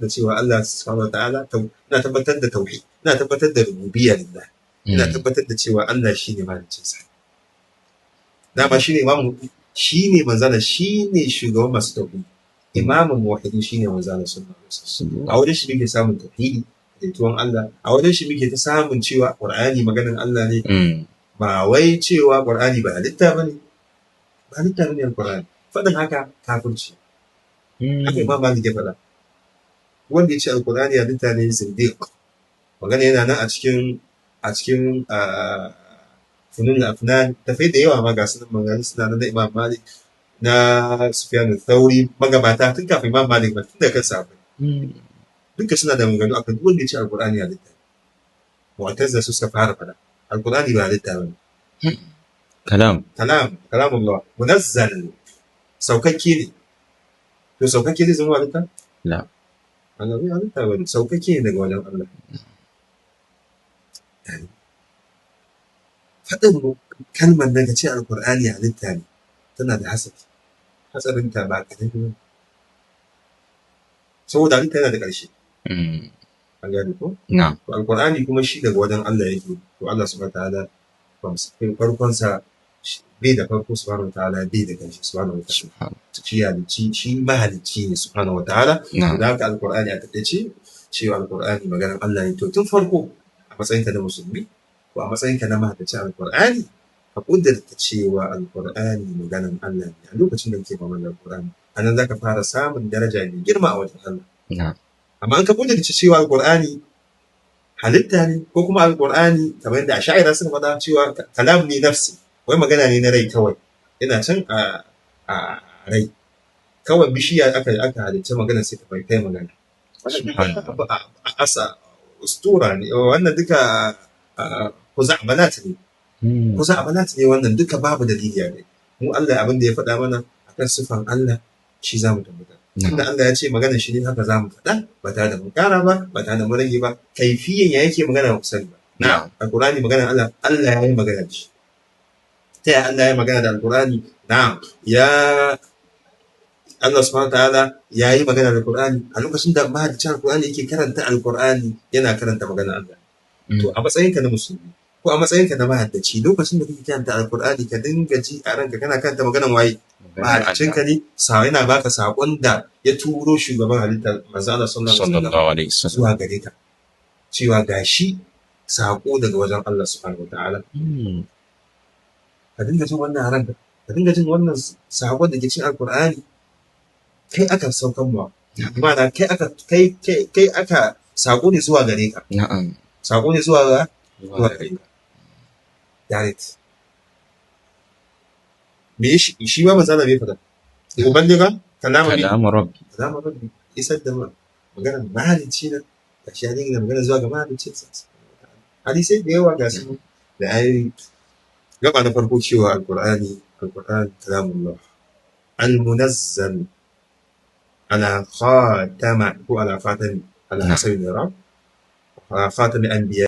da cewa Allah subhanahu wataala ina tabbatar da tauhid, ina tabbatar da rububiyya lillah, ina tabbatar da cewa Allah shine mahaliccin sa. Dama shine imamu, shine manzala, shine shugaban masu tauhidi. Imamun muwahhidin shine manzala sallallahu alaihi wasallam. A wajen shi muke samun tauhidi da tuwon Allah, a wajen shi muke ta samun cewa Qur'ani maganar Allah ne. Ba wai cewa Qur'ani ba halitta bane, ba halitta bane Qur'ani. Faɗin haka kafirci. Haka Imam Malik ya faɗa. Wanda ya ce Al-Qur'ani halitta ne zindiq. Magana yana nan a cikin funun al-afnan, tafai da yawa ma ga sunan magana suna nan da Imam Malik, na Sufyan al-Thawri, magabata tun kafin Imam Malik ba, tun da kansa akwai. Duka suna da maganganu akan duk wanda ya ce Al-Qur'ani halitta. Mu'tazila su suka fara faɗa. Al-Qur'ani ba halitta bane. Kalamullah munazzal, saukakke ne. To saukakke zai zama halitta? La. Allah bai halitta bane, saukakke ne daga wajen Allah. Faɗin kalmar daga ce Al-Qur'ani halitta ne tana da hatsarinta ba kaɗan ba. Saboda halitta yana da ƙarshe. An gane ko? To Al-Qur'ani kuma shi daga wajen Allah yake. To Allah subhanahu wataala farkonsa bai da farko, subhanahu wataala bai da ƙarshe, subhanahu wataala. Shi mahalicci ne subhanahu wataala. Da haka Al-Qur'ani a taƙaice cewa Al-Qur'ani maganar Allah ne. To tun farko a matsayinka na musulmi ko a matsayinka na mahalicci Al-Qur'ani, ka ƙudurta cewa Al-Qur'ani maganar Allah ne. A lokacin da kake maganar Al-Qur'ani, a nan za ka fara samun daraja mai girma a wajen Allah. Amma an ka ƙudurta cewa Al-Qur'ani halitta ne, ko kuma Al-Qur'ani kamar yadda Ash'ari suka faɗa cewa kalam ne nafsi, wai magana ne na rai kawai, yana can a rai kawai, bishiya aka halicce magana sai ta kai magana. Asa ustura ne wannan, duka kuza'abalat ne wannan, duka babu dalili a kai. Mu Allah abin da ya faɗa mana akan sifan Allah shi za mu tabbatar. Tunda Allah ya ce magana shi ne, haka za mu faɗa, ba tare da mu ƙara ba, ba tare da mu rage ba. Kaifiyan ya yake magana ku sani ba. Na'am, Al-Qur'ani magana Allah ya yi magana da shi. Ta yaya Allah ya yi magana da Al-Qur'ani? Na'am, Allah subhanahu wataala ya yi magana da Al-Qur'ani a lokacin da mahaliccin Al-Qur'ani yake karanta Al-Qur'ani, yana karanta magana Allah. To a matsayinka na musulmi ko a matsayinka na mahaddaci, lokacin da kake karanta Al-Qur'ani ka dinga ji a ranka kana karanta maganan waye? Mahaliccinka ne, yana baka saƙon da ya turo shugaban halitta manzo Allah sallallahu alaihi wasallam zuwa gare ka, cewa gashi saƙo daga wajen Allah subhanahu wataala. Ka dinga jin wannan a ranka, ka dinga jin wannan saƙon da ke cikin Al-Qur'ani kai aka saukan mu, ma'ana kai aka saƙo ne zuwa gare ka. Na'am. Saƙo ne zuwa gare ka. Direct. Me shi ba manzana bai fada. Ubandiga kalamu rabbi. Isar da magana mahalicci na, gashi ya dinga magana zuwa ga mahaliccin sa. Hadisai da yawa ga su da ayoyi. Gaba na farko cewa Al-Qur'an kalamullah. Al-munazzal على خاتم على خاتم على حسب الإعراب خاتم الأنبياء